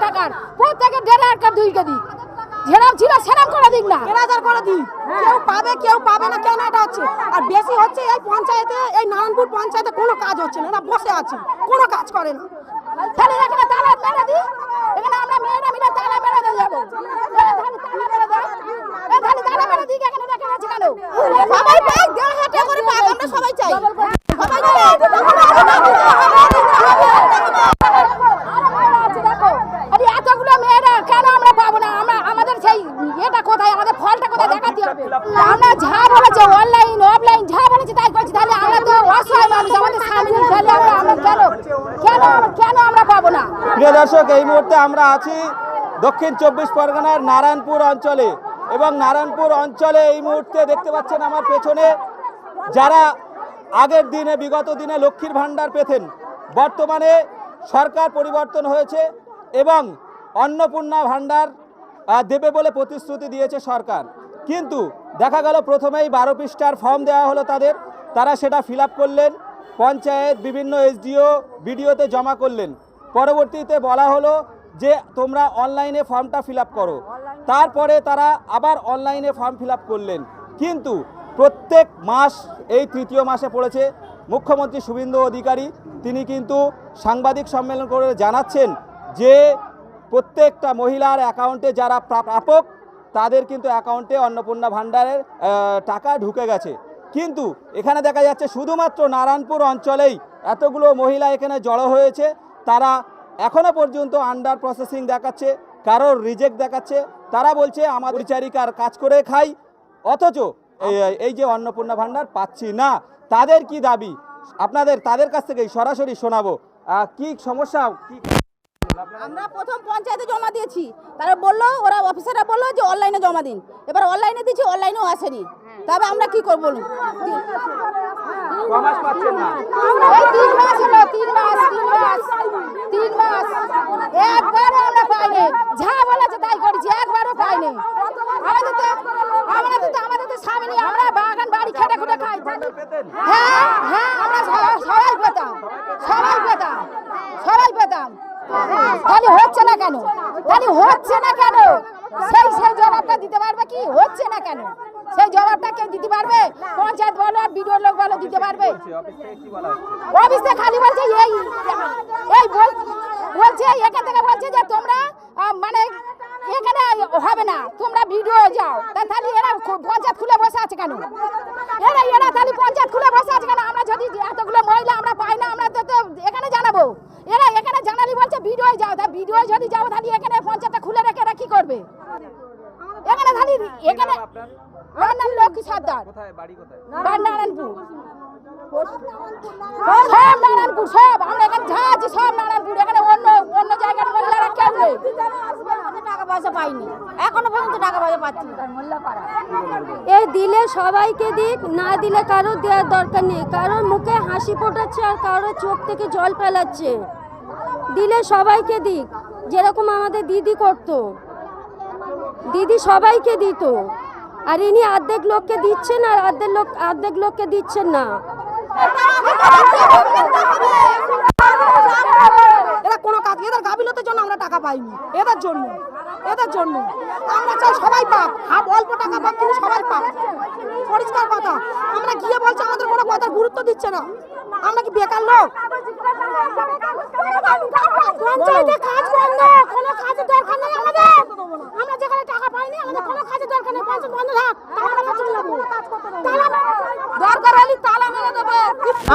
টাকার, প্রত্যেকে 1.5 2 কেজি যেরকম ছিল সেরকম করে দিক না, 1000 করে দিই। কেউ পাবে না কেন? এটা হচ্ছে আর বেশি হচ্ছে এই পঞ্চায়েতে, এই নারায়ণপুর পঞ্চায়েতে কোনো কাজ হচ্ছে না, এরা বসে আছে, কোনো কাজ করে না। তাহলে এখানে তালা মেরে দিই, এখানে আমরা মেয়েরা মিলে তালা মেরে দিয়ে যাবো। তালা মেরে দিই, এখানে দেখা যাচ্ছে কেন? সবাই পাই, 1.5 টাকা করে পাই, আমরা সবাই চাই। এতগুলো মেয়েরা কেন আমরা পাবো না? আমাদের সেই এটা কোথায়, আমাদের ফলটা কোথায় দেখাতে হবে? আমরা যা বলেছে অনলাইন অফলাইন যা বলেছে তাই করছি, তাহলে আমরা তো অসহায় মানুষ, আমাদের সামনে ফেলে আমরা কেন আমরা পাবো না? প্রিয় দর্শক, এই মুহূর্তে আমরা আছি দক্ষিণ 24 পরগনার নারায়ণপুর অঞ্চলে, এবং নারায়ণপুর অঞ্চলে এই মুহূর্তে দেখতে পাচ্ছেন আমার পেছনে যারা আগের দিনে বিগত দিনে লক্ষ্মীর ভাণ্ডার পেতেন, বর্তমানে সরকার পরিবর্তন হয়েছে এবং অন্নপূর্ণা ভাণ্ডার দেবে বলে প্রতিশ্রুতি দিয়েছে সরকার। কিন্তু দেখা গেল প্রথমেই 12 পৃষ্ঠার ফর্ম দেওয়া হলো তারা সেটা ফিল আপ করলেন, পঞ্চায়েত বিভিন্ন এসডিও বিডিওতে জমা করলেন। পরবর্তীতে বলা হলো যে তোমরা অনলাইনে ফর্মটা ফিল আপ করো, তারপরে তারা আবার অনলাইনে ফর্ম ফিল আপ করলেন। কিন্তু প্রত্যেক মাস এই তৃতীয় মাসে পড়েছে, মুখ্যমন্ত্রী শুভেন্দু অধিকারী তিনি কিন্তু সাংবাদিক সম্মেলন করে জানাচ্ছেন যে প্রত্যেকটা মহিলার অ্যাকাউন্টে যারা প্রাপক তাদের কিন্তু অ্যাকাউন্টে অন্নপূর্ণা ভাণ্ডারের টাকা ঢুকে গেছে। কিন্তু এখানে দেখা যাচ্ছে শুধুমাত্র নারায়ণপুর অঞ্চলেই এতগুলো মহিলা এখানে জড়ো হয়েছে, তারা এখনো পর্যন্ত আন্ডার প্রসেসিং দেখাচ্ছে, কারোর রিজেক্ট দেখাচ্ছে। তারা বলছে আমার পরিচারিকার কাজ করে খাই, অথচ এই যে অন্নপূর্ণা ভাণ্ডার পাচ্ছি না। তাদের কি দাবি তাদের কাছ থেকেই সরাসরি শোনাবো। কি সমস্যা? আমরা প্রথম পঞ্চায়েতে জমা দিয়েছি, তারা বললো, ওরা অফিসাররা বললো যে অনলাইনে জমা দিন। এবার অনলাইনে দিয়েছি, অনলাইনেও আসেনি, তবে আমরা কি করবো বলুন? পাচ্ছেন না? 3 মাস হলো, 3 মাস একবারও আমরা পাইনি, যা বলেছে তাই করেছি, একবারও পাইনি। আমাদের তো সামনে আমরা বাগান বাড়ি খেটে খুঁটে খাই। হ্যাঁ আমরা সবাই পেতাম। তাহলে হচ্ছে না কেন? সেই জবাবটা দিতে পারবে কি? হচ্ছে না কেন সেই জবাবটা কে দিতে পারবে? পঞ্চায়েত বলো আর বিডিও লোক বলো দিতে পারবে? অফিস থেকে খালি বলছে বলছে এখান থেকে বলছে যে তোমরা মানে এখানে হবে না, তোমরা ভিডিও যাও। তাহলে এরা পঞ্চায়েত খুলে বসে আছে কেন? এরা তাহলে পঞ্চায়েত খুলে বসে আছে কেন? আমরা যদি এতগুলো মহিলা আমরা পাই না, আমরা তো এখানে জানাবো। এরা এখানে জানালি বলছে ভিডিও যাও, তা ভিডিও যদি যাও তাহলে এখানে পঞ্চায়েতটা খুলে রেখে এরা কি করবে? এখানে তাহলে এখানে আমার নাম লক্ষ্মী সর্দার, নারায়ণপুর। সব নারায়ণপুর, সব আমরা এখানে যা আছি সব নারায়ণপুর। এখানে অন্য জায়গার মহিলারা কেউ নেই, টাকা পয়সা পাইনি, এখনো পর্যন্ত টাকা পয়সা পাচ্ছি না। এই দিলে সবাইকে দিক, না দিলে কারো দেওয়ার দরকার নেই। কারোর মুখে হাসি ফোটাচ্ছে আর কারোর চোখ থেকে জল ফেলাচ্ছে। দিলে সবাইকে দিক, যেরকম আমাদের দিদি করতো, দিদি সবাইকে দিত। আর ইনি অর্ধেক লোককে দিচ্ছেন আর অর্ধেক লোককে দিচ্ছেন না। এরা কোনো কাজ, এদের গাফিলতির জন্য আমরা টাকা পাইনি। এদের জন্য আমরা চাই সবাই পাক, অল্প টাকা পাক কিন্তু সবাই পাক, পরিষ্কার কথা। আমরা গিয়ে বলছি, আমাদের কোনো কথার গুরুত্ব দিচ্ছে না। আমরা কি বেকার লোক? পঞ্চায়েতে কাজ বন্ধ, কোনো কাজের দরকার নেই আমাদের। আমরা যেখানে টাকা পাইনি, আমাদের কোনো কাজের দরকার নেই। পঞ্চায়েত বন্ধ থাক, দরকার হলে তালা মেরে দেবে।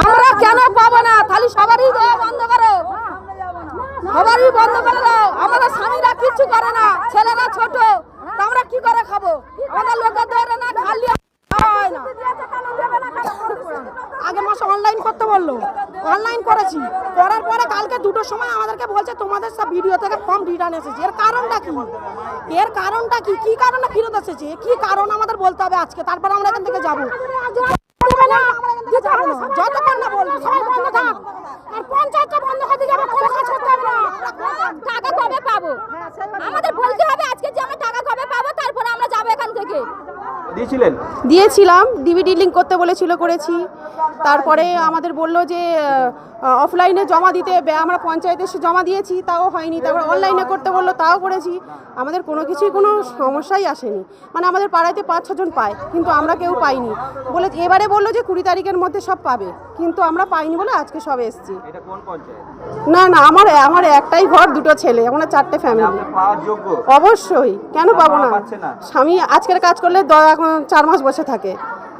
আমরা কেন পাবো না? তাহলে সবারই দেওয়া বন্ধ করো, সবারই বন্ধ করে দাও। আমাদের স্বামীরা কিচ্ছু করে না, ছেলেরা ছোট, আমরা কি করে খাবো? আমাদের লোকের ধরে না খালি হয় না। আগের মাসে অনলাইন করতে বললো, অনলাইন করেছি, করার পরে কালকে 2টোর সময় আমাদেরকে বলছে তোমাদের সব ভিডিও থেকে ফর্ম রিটার্ন এসেছে। এর কারণটা কি? কি কারণে ফেরত এসেছে? কি কারণ আমাদের বলতে হবে আজকে, তারপর আমরা এখান থেকে যাবো। যতক্ষণ না বলবো সবাই বন্ধ থাক, আর পঞ্চায়েতটা বন্ধ করে যাবে, কোনো কাজ করতে হবে না। টাকা কবে পাবো? আমাদের বলতে হবে আজকে যে আমরা টাকা কবে পাবো, তারপর আমরা যাবো এখান থেকে। দিয়েছিলাম, ডিভিডি লিঙ্ক করতে বলেছিল, করেছি। তারপরে আমাদের বললো যে অফলাইনে জমা দিতে, আমরা পঞ্চায়েতে এসে জমা দিয়েছি, তাও হয়নি। তারপর অনলাইনে করতে বললো, তাও করেছি। আমাদের কোনো কিছুই কোনো সমস্যাই আসেনি। মানে আমাদের পাড়াতে 5-6 জন পায়, কিন্তু আমরা কেউ পাইনি। বলে এবারে বললো যে 20 তারিখের মধ্যে সব পাবে, কিন্তু আমরা পাইনি বলে আজকে সব এসেছি। এটা কোন পঞ্চায়েত? না না, আমার একটাই ঘর, 2টো ছেলে, আমরা 4টে ফ্যামিলি। আপনি পাওয়ার যোগ্য? অবশ্যই, কেন পাবো না? পাচ্ছে না? স্বামী আজকের কাজ করলে 4 মাস বসে থাকে,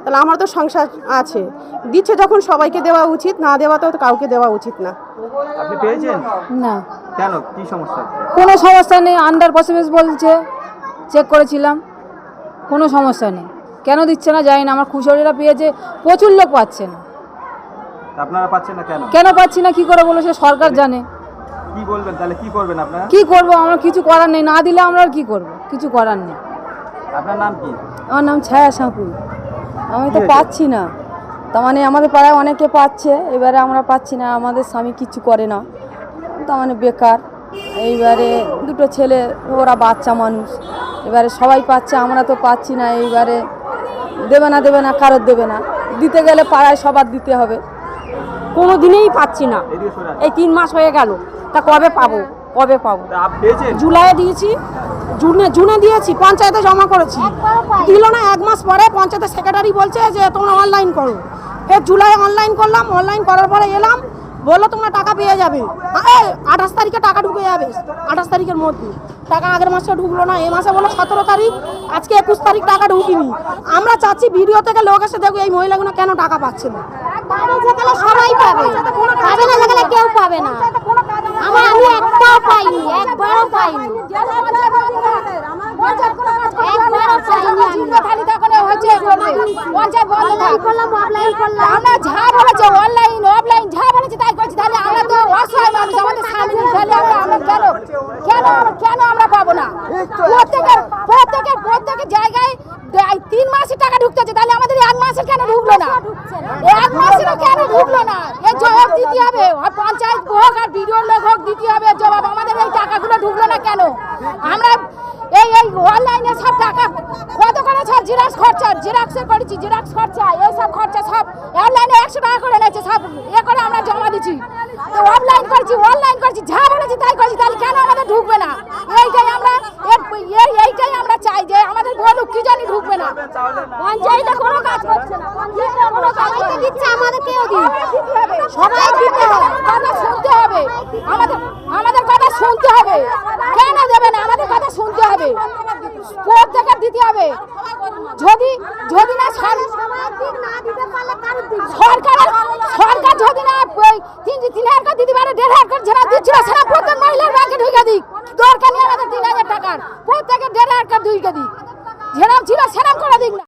তাহলে আমার তো সংসার আছে। দিচ্ছে যখন সবাইকে দেওয়া উচিত, না দেওয়া তো কাউকে দেওয়া উচিত না। আপনি পেয়েছেন? না, কেন, কি সমস্যা? কোনো সমস্যা নেই, আন্ডার পারফরমেন্স বলছে, চেক করেছিলাম, কোনো সমস্যা নেই। কেন দিচ্ছে না জানি না, আমার খুশরিরা পেয়েছে, প্রচুর লোক পাচ্ছে না। আপনারা পাচ্ছেন না কেন? কেন পাচ্ছি না, কি করে বলো, সে সরকার জানে। কি বলবেন তাহলে, কি করবেন আপনারা? কি করব, আমরা কিছু করার নেই, না দিলে আমরা আর কি করব, কিছু করার নেই। আপনার নাম কি? আমার নাম ছায়া সাঁকুই। আমি তো কি হয়েছে? পাচ্ছি না, তার মানে আমাদের পাড়ায় অনেকে পাচ্ছে, এবারে আমরা পাচ্ছি না। আমাদের স্বামী কিছু করে না, তার মানে বেকার। এইবারে 2টো ছেলে, ওরা বাচ্চা মানুষ, এবারে সবাই পাচ্ছে, আমরা তো পাচ্ছি না। এইবারে দেবে না, কারোর দেবে না, দিতে গেলে পাড়ায় সবার দিতে হবে। কোনো দিনেই পাচ্ছি না, এদিকে সরে আসুন। এই 3 মাস হয়ে গেল, তা কবে পাবো? তা আপনি পেয়েছেন? জুলাইয়ে দিয়েছি, জুনে দিয়েছি, পঞ্চায়েতে জমা করেছি, দিল না। 1 মাস পরে পঞ্চায়েতের সেক্রেটারি বলছে যে তোমরা অনলাইন করো। জুলাই অনলাইন করলাম, অনলাইন করার পরে এলাম, বললো তোমরা টাকা পেয়ে যাবে। 28 তারিখে টাকা ঢুকে যাবে, 28 তারিখের মধ্যে। টাকা আগের মাসে ঢুকলো না, এই মাসে বললো 17 তারিখ, আজকে 21 তারিখ টাকা ঢুকিনি। আমরা চাচ্ছি ভিডিও থেকে লোক এসে দেখো এই মহিলাগুলো কেন টাকা পাচ্ছে না। সবাই পাবে, পাবে না লাগালে কেউ পাবে না। আমি একটাও পাইনি, একবারও পাইনি। আমরা যা বলেছে অনলাইন অফলাইন যা বলেছে তাই করছি, তাহলে আমরা তো অসহায় মানুষ, আমাদের সামনে তাহলে আমরা কেন আমরা পাবো না? প্রত্যেকের জায়গায় 3 মাসের টাকা ঢুকতেছে, তাহলে আমাদের 1 মাসের কেন ঢুকলো না? 1 মাসেরও কেন ঢুকলো না? এর জবাব দিতে হবে, পঞ্চায়েত হোক আর বিডিওর লোক হোক, দিতে হবে জবাব। আমাদের এই টাকাগুলো ঢুকলো না কেন? আমরা এই অনলাইনে সব টাকা কত করে সব জেরক্স খরচা, জেরক্সের করেছি, জেরক্স খরচা, এইসব খরচা সব অনলাইনে 100 টাকা করে নিয়েছে, সব করে আমরা জমা দিচ্ছি। তো অনলাইন করেছি যা বলেছি তাই করেছি, তাহলে কেন আমাদের ঢুকবে না? এইটাই আমরা চাই যে আমাদের বলুক কি জানি ঢুকবে না। পঞ্চায়েতে কোনো কাজ করছে না, কোনো কাজ দিচ্ছে, আমাদের কেউ সবাই দিতে হবে, কথা শুনতে হবে, আমাদের কথা শুনতে হবে। কেন দেবে না? আমাদের কথা শুনতে হবে, প্রত্যেকের দিতে হবে। যদি না সরকার যদি না 3,000 করে দিতে পারে, 1,500 করে যারা দিচ্ছিল সেটা প্রত্যেক মহিলার ব্যাংকে ঢুকে দিক। দরকার নেই আমাদের 3,000 টাকার, প্রত্যেকের 1,500 করে ঢুকে দিক, যেরকম ছিল সেরকম করে দিক না।